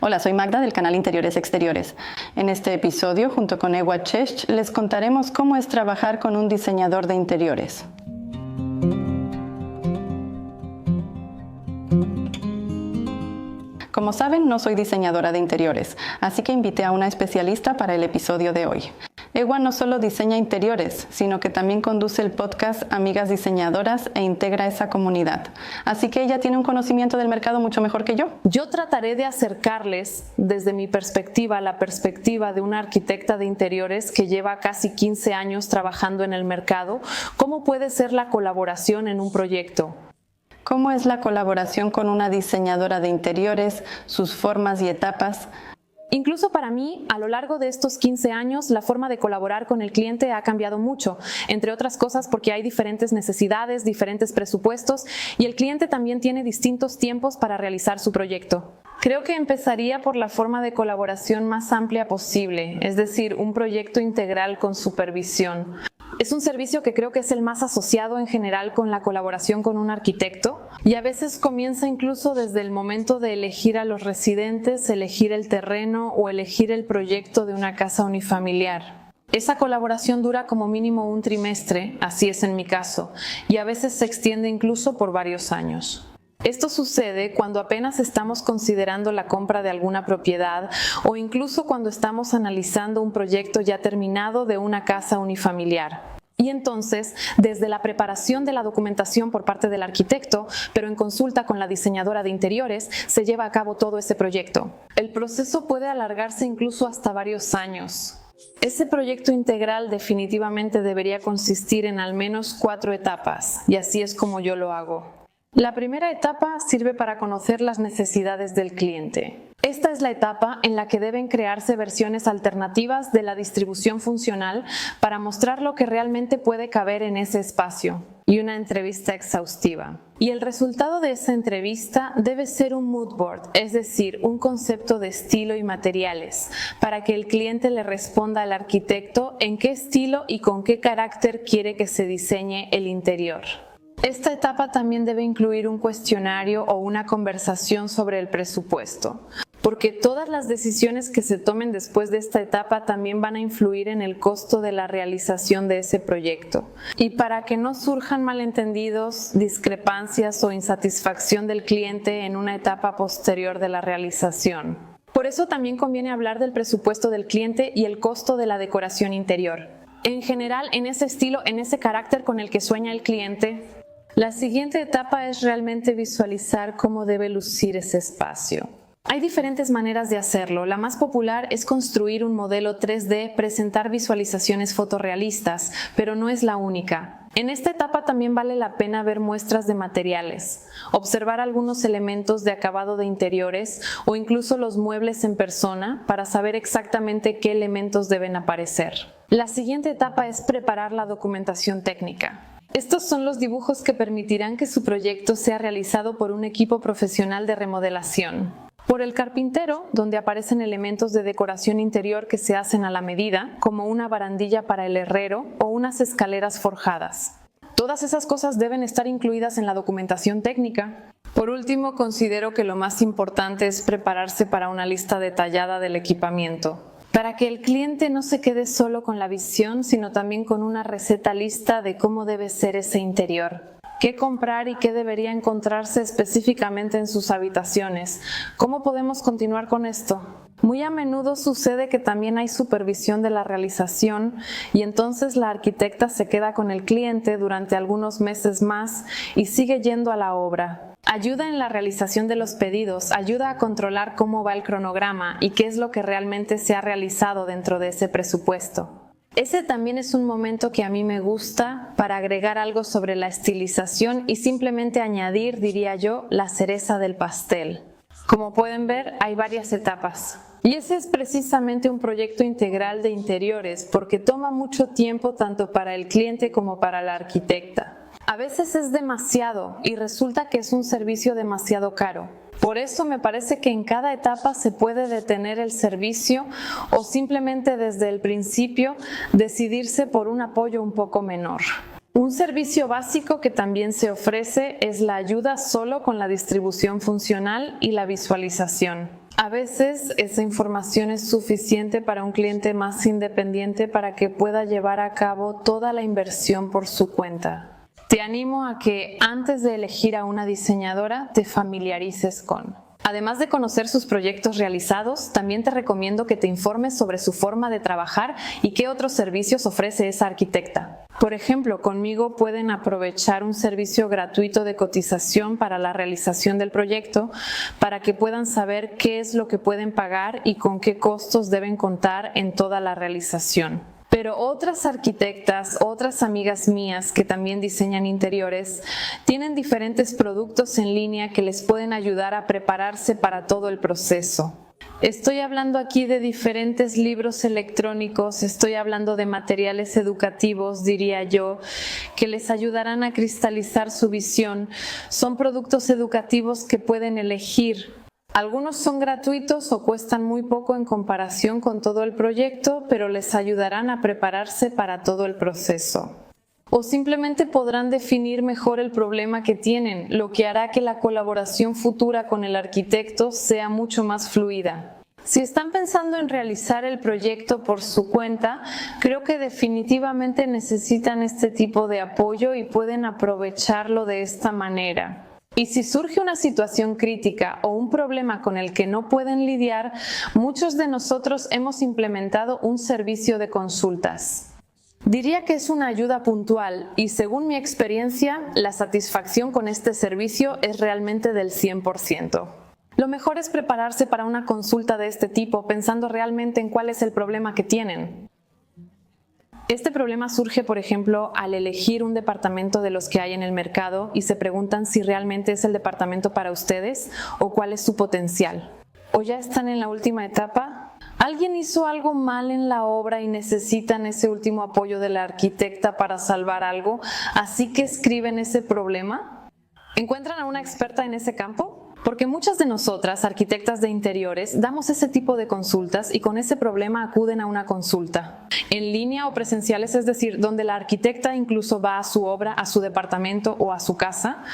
Hola, soy Magda del canal Interiores Exteriores. En este episodio, junto con Ewa Cześć, les contaremos cómo es trabajar con un diseñador de interiores. Como saben, no soy diseñadora de interiores, así que invité a una especialista para el episodio de hoy. Ewa no solo diseña interiores, sino que también conduce el podcast Amigas Diseñadoras e integra esa comunidad. Así que ella tiene un conocimiento del mercado mucho mejor que yo. Yo trataré de acercarles desde mi perspectiva, la perspectiva de una arquitecta de interiores que lleva casi 15 años trabajando en el mercado, cómo puede ser la colaboración en un proyecto. ¿Cómo es la colaboración con una diseñadora de interiores, sus formas y etapas? Incluso para mí, a lo largo de estos 15 años, la forma de colaborar con el cliente ha cambiado mucho, entre otras cosas porque hay diferentes necesidades, diferentes presupuestos y el cliente también tiene distintos tiempos para realizar su proyecto. Creo que empezaría por la forma de colaboración más amplia posible, es decir, un proyecto integral con supervisión. Es un servicio que creo que es el más asociado en general con la colaboración con un arquitecto y a veces comienza incluso desde el momento de elegir a los residentes, elegir el terreno o elegir el proyecto de una casa unifamiliar. Esa colaboración dura como mínimo un trimestre, así es en mi caso, y a veces se extiende incluso por varios años. Esto sucede cuando apenas estamos considerando la compra de alguna propiedad o incluso cuando estamos analizando un proyecto ya terminado de una casa unifamiliar. Y entonces, desde la preparación de la documentación por parte del arquitecto, pero en consulta con la diseñadora de interiores, se lleva a cabo todo ese proyecto. El proceso puede alargarse incluso hasta varios años. Ese proyecto integral definitivamente debería consistir en al menos 4 etapas, y así es como yo lo hago. La primera etapa sirve para conocer las necesidades del cliente. Esta es la etapa en la que deben crearse versiones alternativas de la distribución funcional para mostrar lo que realmente puede caber en ese espacio y una entrevista exhaustiva. Y el resultado de esa entrevista debe ser un mood board, es decir, un concepto de estilo y materiales, para que el cliente le responda al arquitecto en qué estilo y con qué carácter quiere que se diseñe el interior. Esta etapa también debe incluir un cuestionario o una conversación sobre el presupuesto, porque todas las decisiones que se tomen después de esta etapa también van a influir en el costo de la realización de ese proyecto. Y para que no surjan malentendidos, discrepancias o insatisfacción del cliente en una etapa posterior de la realización. Por eso también conviene hablar del presupuesto del cliente y el costo de la decoración interior. En general, en ese estilo, en ese carácter con el que sueña el cliente. La siguiente etapa es realmente visualizar cómo debe lucir ese espacio. Hay diferentes maneras de hacerlo. La más popular es construir un modelo 3D, presentar visualizaciones fotorrealistas, pero no es la única. En esta etapa también vale la pena ver muestras de materiales, observar algunos elementos de acabado de interiores o incluso los muebles en persona para saber exactamente qué elementos deben aparecer. La siguiente etapa es preparar la documentación técnica. Estos son los dibujos que permitirán que su proyecto sea realizado por un equipo profesional de remodelación. Por el carpintero, donde aparecen elementos de decoración interior que se hacen a la medida, como una barandilla para el herrero o unas escaleras forjadas. Todas esas cosas deben estar incluidas en la documentación técnica. Por último, considero que lo más importante es prepararse para una lista detallada del equipamiento, para que el cliente no se quede solo con la visión, sino también con una receta lista de cómo debe ser ese interior. ¿Qué comprar y qué debería encontrarse específicamente en sus habitaciones? ¿Cómo podemos continuar con esto? Muy a menudo sucede que también hay supervisión de la realización y entonces la arquitecta se queda con el cliente durante algunos meses más y sigue yendo a la obra. Ayuda en la realización de los pedidos, ayuda a controlar cómo va el cronograma y qué es lo que realmente se ha realizado dentro de ese presupuesto. Ese también es un momento que a mí me gusta para agregar algo sobre la estilización y simplemente añadir, diría yo, la cereza del pastel. Como pueden ver, hay varias etapas. Y ese es precisamente un proyecto integral de interiores porque toma mucho tiempo tanto para el cliente como para la arquitecta. A veces es demasiado y resulta que es un servicio demasiado caro. Por eso me parece que en cada etapa se puede detener el servicio o simplemente desde el principio decidirse por un apoyo un poco menor. Un servicio básico que también se ofrece es la ayuda solo con la distribución funcional y la visualización. A veces esa información es suficiente para un cliente más independiente para que pueda llevar a cabo toda la inversión por su cuenta. Te animo a que antes de elegir a una diseñadora te familiarices con. Además de conocer sus proyectos realizados, también te recomiendo que te informes sobre su forma de trabajar y qué otros servicios ofrece esa arquitecta. Por ejemplo, conmigo pueden aprovechar un servicio gratuito de cotización para la realización del proyecto para que puedan saber qué es lo que pueden pagar y con qué costos deben contar en toda la realización. Pero otras arquitectas, otras amigas mías que también diseñan interiores, tienen diferentes productos en línea que les pueden ayudar a prepararse para todo el proceso. Estoy hablando aquí de diferentes libros electrónicos, estoy hablando de materiales educativos, diría yo, que les ayudarán a cristalizar su visión. Son productos educativos que pueden elegir. Algunos son gratuitos o cuestan muy poco en comparación con todo el proyecto, pero les ayudarán a prepararse para todo el proceso. O simplemente podrán definir mejor el problema que tienen, lo que hará que la colaboración futura con el arquitecto sea mucho más fluida. Si están pensando en realizar el proyecto por su cuenta, creo que definitivamente necesitan este tipo de apoyo y pueden aprovecharlo de esta manera. Y si surge una situación crítica o un problema con el que no pueden lidiar, muchos de nosotros hemos implementado un servicio de consultas. Diría que es una ayuda puntual y según mi experiencia, la satisfacción con este servicio es realmente del 100%. Lo mejor es prepararse para una consulta de este tipo pensando realmente en cuál es el problema que tienen. Este problema surge, por ejemplo, al elegir un departamento de los que hay en el mercado y se preguntan si realmente es el departamento para ustedes o cuál es su potencial. ¿O ya están en la última etapa? ¿Alguien hizo algo mal en la obra y necesitan ese último apoyo de la arquitecta para salvar algo? ¿Así que escriben ese problema? ¿Encuentran a una experta en ese campo? Porque muchas de nosotras, arquitectas de interiores, damos ese tipo de consultas y con ese problema acuden a una consulta. En línea o presenciales, es decir, donde la arquitecta incluso va a su obra, a su departamento o a su casa.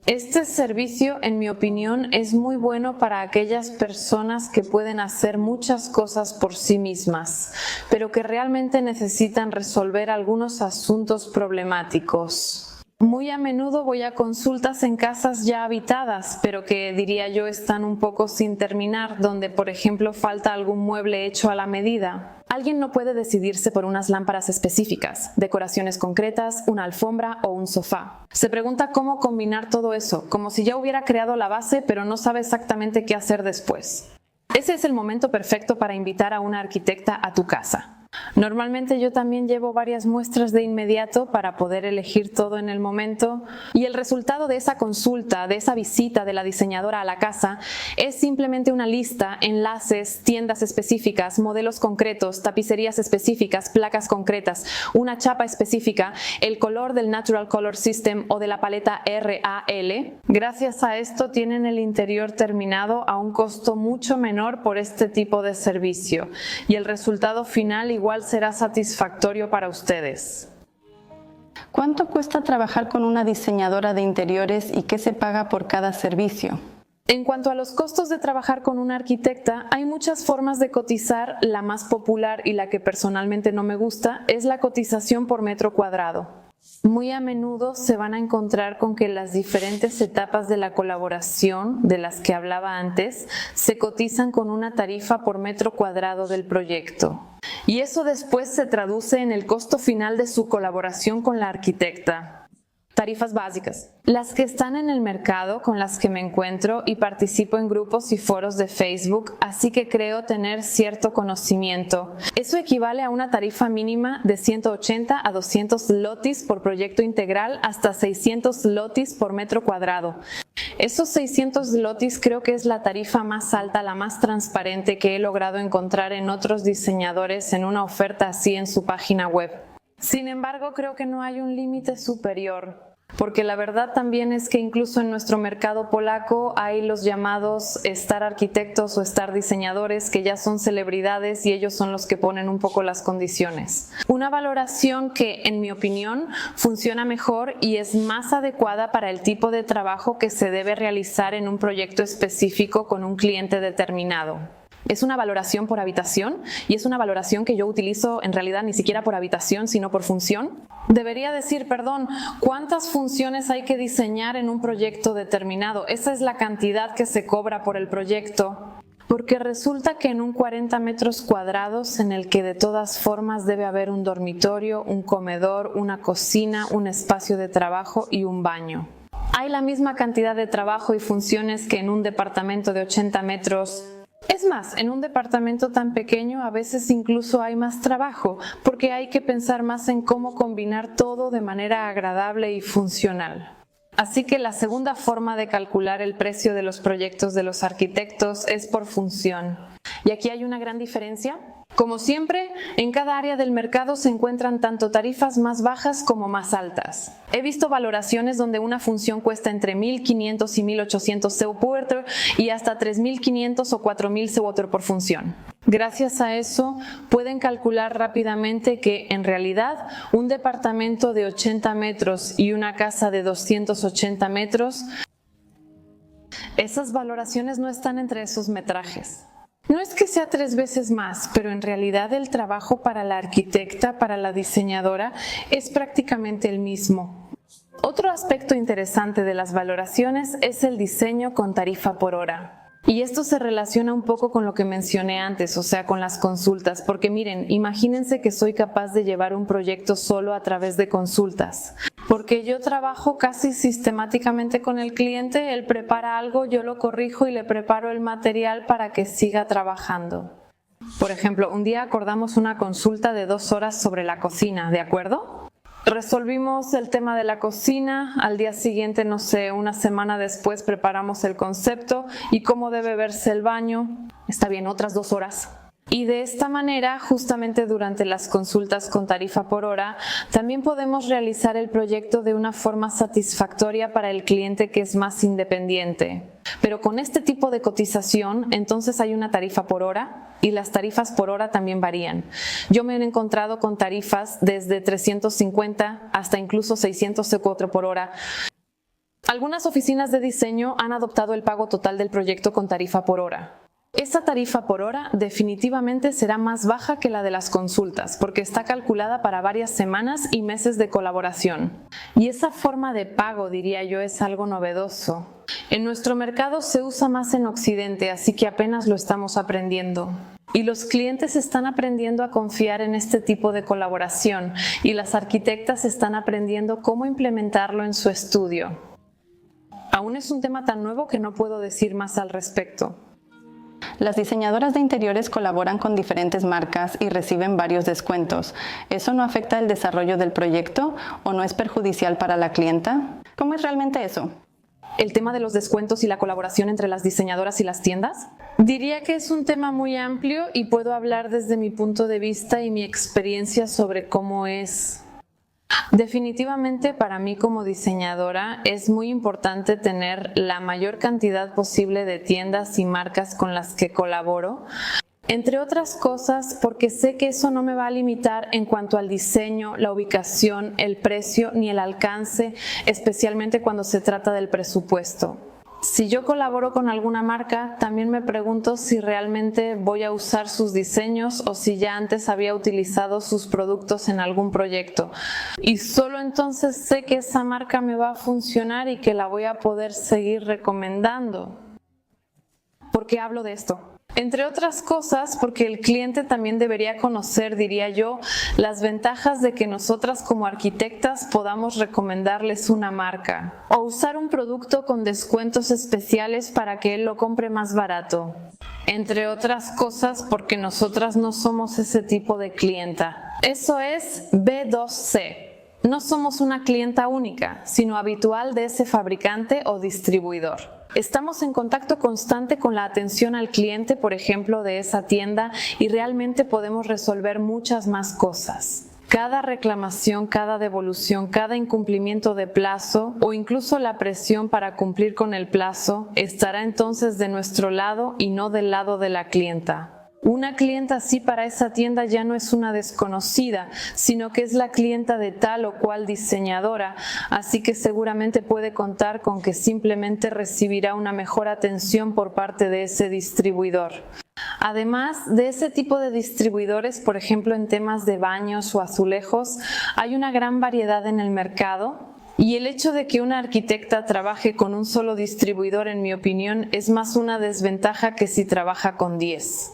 Este servicio, en mi opinión, es muy bueno para aquellas personas que pueden hacer muchas cosas por sí mismas, pero que realmente necesitan resolver algunos asuntos problemáticos. Muy a menudo voy a consultas en casas ya habitadas, pero que diría yo están un poco sin terminar, donde por ejemplo falta algún mueble hecho a la medida. Alguien no puede decidirse por unas lámparas específicas, decoraciones concretas, una alfombra o un sofá. Se pregunta cómo combinar todo eso, como si ya hubiera creado la base pero no sabe exactamente qué hacer después. Ese es el momento perfecto para invitar a una arquitecta a tu casa. Normalmente yo también llevo varias muestras de inmediato para poder elegir todo en el momento y el resultado de esa consulta, de esa visita de la diseñadora a la casa es simplemente una lista, enlaces, tiendas específicas, modelos concretos, tapicerías específicas, placas concretas, una chapa específica, el color del Natural Color System o de la paleta RAL. Gracias a esto tienen el interior terminado a un costo mucho menor por este tipo de servicio y el resultado final igual será satisfactorio para ustedes. ¿Cuánto cuesta trabajar con una diseñadora de interiores y qué se paga por cada servicio? En cuanto a los costos de trabajar con una arquitecta, hay muchas formas de cotizar. La más popular y la que personalmente no me gusta es la cotización por metro cuadrado. Muy a menudo se van a encontrar con que las diferentes etapas de la colaboración, de las que hablaba antes, se cotizan con una tarifa por metro cuadrado del proyecto. Y eso después se traduce en el costo final de su colaboración con la arquitecta. Tarifas básicas. Las que están en el mercado, con las que me encuentro y participo en grupos y foros de Facebook, así que creo tener cierto conocimiento. Eso equivale a una tarifa mínima de 180 a 200 lotis por proyecto integral hasta 600 lotis por metro cuadrado. Esos 600 lotis creo que es la tarifa más alta, la más transparente que he logrado encontrar en otros diseñadores en una oferta así en su página web. Sin embargo, creo que no hay un límite superior. Porque la verdad también es que incluso en nuestro mercado polaco hay los llamados star arquitectos o star diseñadores que ya son celebridades y ellos son los que ponen un poco las condiciones. Una valoración que, en mi opinión, funciona mejor y es más adecuada para el tipo de trabajo que se debe realizar en un proyecto específico con un cliente determinado. Es una valoración por habitación y es una valoración que yo utilizo en realidad ni siquiera por habitación, sino por función. Debería decir, ¿cuántas funciones hay que diseñar en un proyecto determinado? Esa es la cantidad que se cobra por el proyecto. Porque resulta que en un 40 metros cuadrados en el que de todas formas debe haber un dormitorio, un comedor, una cocina, un espacio de trabajo y un baño. Hay la misma cantidad de trabajo y funciones que en un departamento de 80 metros. Es más, en un departamento tan pequeño a veces incluso hay más trabajo, porque hay que pensar más en cómo combinar todo de manera agradable y funcional. Así que la segunda forma de calcular el precio de los proyectos de los arquitectos es por función. Y aquí hay una gran diferencia. Como siempre, en cada área del mercado se encuentran tanto tarifas más bajas como más altas. He visto valoraciones donde una función cuesta entre 1.500 y 1.800 Sewater y hasta 3.500 o 4.000 Sewater por función. Gracias a eso pueden calcular rápidamente que en realidad un departamento de 80 metros y una casa de 280 metros, esas valoraciones no están entre esos metrajes. No es que sea 3 veces más, pero en realidad el trabajo para la arquitecta, para la diseñadora, es prácticamente el mismo. Otro aspecto interesante de las valoraciones es el diseño con tarifa por hora. Y esto se relaciona un poco con lo que mencioné antes, o sea, con las consultas, porque miren, imagínense que soy capaz de llevar un proyecto solo a través de consultas. Porque yo trabajo casi sistemáticamente con el cliente, él prepara algo, yo lo corrijo y le preparo el material para que siga trabajando. Por ejemplo, un día acordamos una consulta de 2 horas sobre la cocina, ¿de acuerdo? Resolvimos el tema de la cocina, al día siguiente, no sé, una semana después preparamos el concepto y cómo debe verse el baño. Está bien, otras 2 horas. Y de esta manera, justamente durante las consultas con tarifa por hora, también podemos realizar el proyecto de una forma satisfactoria para el cliente que es más independiente. Pero con este tipo de cotización, entonces hay una tarifa por hora y las tarifas por hora también varían. Yo me he encontrado con tarifas desde 350 hasta incluso 600 Sewater por hora. Algunas oficinas de diseño han adoptado el pago total del proyecto con tarifa por hora. Esa tarifa por hora definitivamente será más baja que la de las consultas porque está calculada para varias semanas y meses de colaboración. Y esa forma de pago, diría yo, es algo novedoso. En nuestro mercado se usa más en Occidente, así que apenas lo estamos aprendiendo. Y los clientes están aprendiendo a confiar en este tipo de colaboración y las arquitectas están aprendiendo cómo implementarlo en su estudio. Aún es un tema tan nuevo que no puedo decir más al respecto. Las diseñadoras de interiores colaboran con diferentes marcas y reciben varios descuentos. ¿Eso no afecta el desarrollo del proyecto o no es perjudicial para la clienta? ¿Cómo es realmente eso? ¿El tema de los descuentos y la colaboración entre las diseñadoras y las tiendas? Diría que es un tema muy amplio y puedo hablar desde mi punto de vista y mi experiencia sobre cómo es. Definitivamente para mí como diseñadora es muy importante tener la mayor cantidad posible de tiendas y marcas con las que colaboro, entre otras cosas porque sé que eso no me va a limitar en cuanto al diseño, la ubicación, el precio ni el alcance, especialmente cuando se trata del presupuesto. Si yo colaboro con alguna marca, también me pregunto si realmente voy a usar sus diseños o si ya antes había utilizado sus productos en algún proyecto. Y solo entonces sé que esa marca me va a funcionar y que la voy a poder seguir recomendando. ¿Por qué hablo de esto? Entre otras cosas, porque el cliente también debería conocer, diría yo, las ventajas de que nosotras como arquitectas podamos recomendarles una marca o usar un producto con descuentos especiales para que él lo compre más barato. Entre otras cosas, porque nosotras no somos ese tipo de clienta. Eso es B2C. No somos una clienta única, sino habitual de ese fabricante o distribuidor. Estamos en contacto constante con la atención al cliente, por ejemplo, de esa tienda y realmente podemos resolver muchas más cosas. Cada reclamación, cada devolución, cada incumplimiento de plazo o incluso la presión para cumplir con el plazo estará entonces de nuestro lado y no del lado de la clienta. Una clienta así para esa tienda ya no es una desconocida, sino que es la clienta de tal o cual diseñadora, así que seguramente puede contar con que simplemente recibirá una mejor atención por parte de ese distribuidor. Además de ese tipo de distribuidores, por ejemplo en temas de baños o azulejos, hay una gran variedad en el mercado. Y el hecho de que una arquitecta trabaje con un solo distribuidor, en mi opinión, es más una desventaja que si trabaja con 10.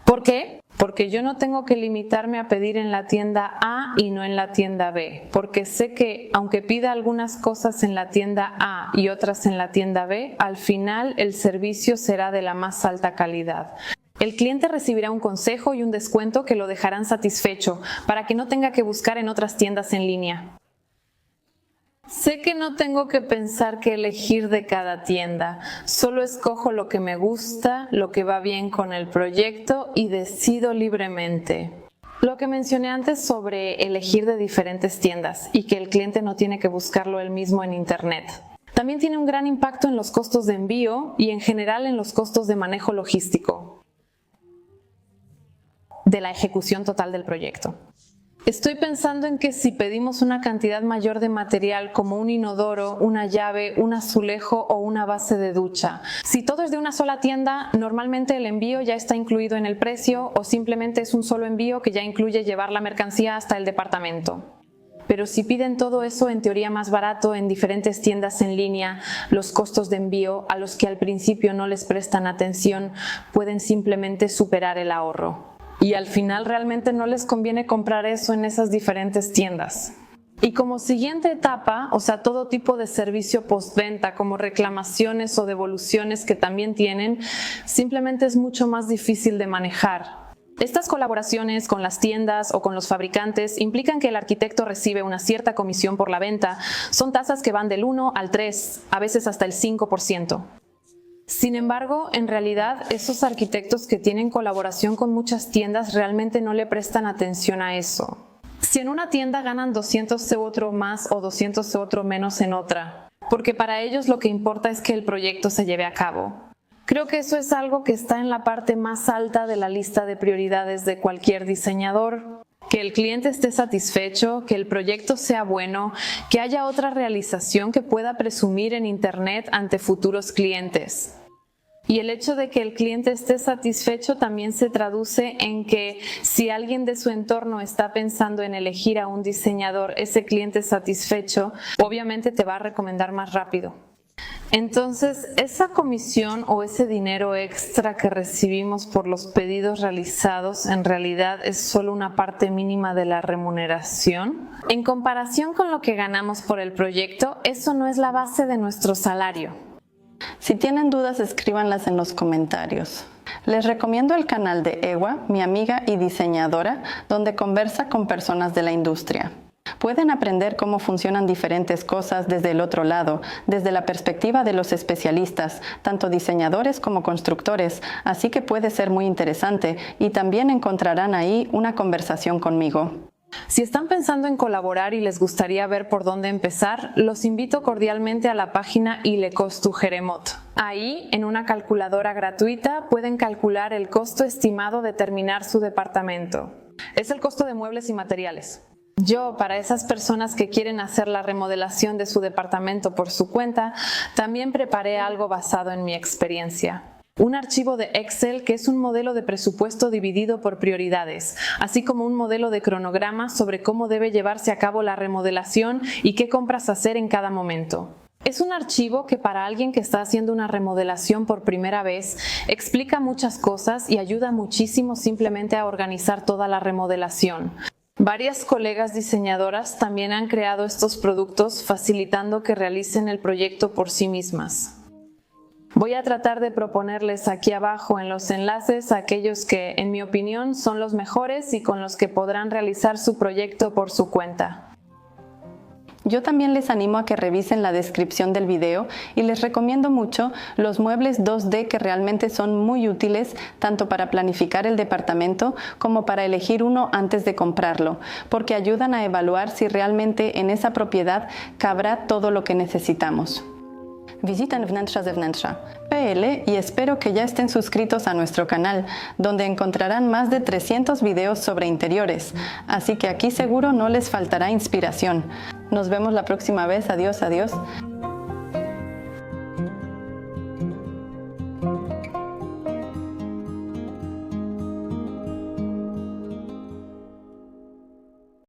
¿Por qué? Porque yo no tengo que limitarme a pedir en la tienda A y no en la tienda B, porque sé que aunque pida algunas cosas en la tienda A y otras en la tienda B, al final el servicio será de la más alta calidad. El cliente recibirá un consejo y un descuento que lo dejarán satisfecho para que no tenga que buscar en otras tiendas en línea. Sé que no tengo que pensar qué elegir de cada tienda, solo escojo lo que me gusta, lo que va bien con el proyecto y decido libremente. Lo que mencioné antes sobre elegir de diferentes tiendas y que el cliente no tiene que buscarlo él mismo en internet. También tiene un gran impacto en los costos de envío y en general en los costos de manejo logístico de la ejecución total del proyecto. Estoy pensando en que si pedimos una cantidad mayor de material como un inodoro, una llave, un azulejo o una base de ducha, si todo es de una sola tienda, normalmente el envío ya está incluido en el precio o simplemente es un solo envío que ya incluye llevar la mercancía hasta el departamento. Pero si piden todo eso en teoría más barato en diferentes tiendas en línea, los costos de envío a los que al principio no les prestan atención pueden simplemente superar el ahorro. Y al final realmente no les conviene comprar eso en esas diferentes tiendas. Y como siguiente etapa, o sea, todo tipo de servicio postventa, como reclamaciones o devoluciones que también tienen, simplemente es mucho más difícil de manejar. Estas colaboraciones con las tiendas o con los fabricantes implican que el arquitecto recibe una cierta comisión por la venta. Son tasas que van del 1 al 3, a veces hasta el 5%. Sin embargo, en realidad, esos arquitectos que tienen colaboración con muchas tiendas realmente no le prestan atención a eso. Si en una tienda ganan 200 € más o 200 € menos en otra, porque para ellos lo que importa es que el proyecto se lleve a cabo. Creo que eso es algo que está en la parte más alta de la lista de prioridades de cualquier diseñador. Que el cliente esté satisfecho, que el proyecto sea bueno, que haya otra realización que pueda presumir en internet ante futuros clientes. Y el hecho de que el cliente esté satisfecho también se traduce en que si alguien de su entorno está pensando en elegir a un diseñador, ese cliente satisfecho obviamente te va a recomendar más rápido. Entonces, esa comisión o ese dinero extra que recibimos por los pedidos realizados en realidad es solo una parte mínima de la remuneración. En comparación con lo que ganamos por el proyecto, eso no es la base de nuestro salario. Si tienen dudas, escríbanlas en los comentarios. Les recomiendo el canal de Ewa, mi amiga y diseñadora, donde conversa con personas de la industria. Pueden aprender cómo funcionan diferentes cosas desde el otro lado, desde la perspectiva de los especialistas, tanto diseñadores como constructores, así que puede ser muy interesante y también encontrarán ahí una conversación conmigo. Si están pensando en colaborar y les gustaría ver por dónde empezar, los invito cordialmente a la página ilecostujeremot. Ahí, en una calculadora gratuita, pueden calcular el costo estimado de terminar su departamento. Es el costo de muebles y materiales. Yo, para esas personas que quieren hacer la remodelación de su departamento por su cuenta, también preparé algo basado en mi experiencia. Un archivo de Excel que es un modelo de presupuesto dividido por prioridades, así como un modelo de cronograma sobre cómo debe llevarse a cabo la remodelación y qué compras hacer en cada momento. Es un archivo que para alguien que está haciendo una remodelación por primera vez explica muchas cosas y ayuda muchísimo simplemente a organizar toda la remodelación. Varias colegas diseñadoras también han creado estos productos facilitando que realicen el proyecto por sí mismas. Voy a tratar de proponerles aquí abajo en los enlaces aquellos que, en mi opinión, son los mejores y con los que podrán realizar su proyecto por su cuenta. Yo también les animo a que revisen la descripción del video y les recomiendo mucho los muebles 2D que realmente son muy útiles tanto para planificar el departamento como para elegir uno antes de comprarlo, porque ayudan a evaluar si realmente en esa propiedad cabrá todo lo que necesitamos. Visiten wnętrza-zewnętrza.pl y espero que ya estén suscritos a nuestro canal, donde encontrarán más de 300 videos sobre interiores, así que aquí seguro no les faltará inspiración. Nos vemos la próxima vez. Adiós, adiós.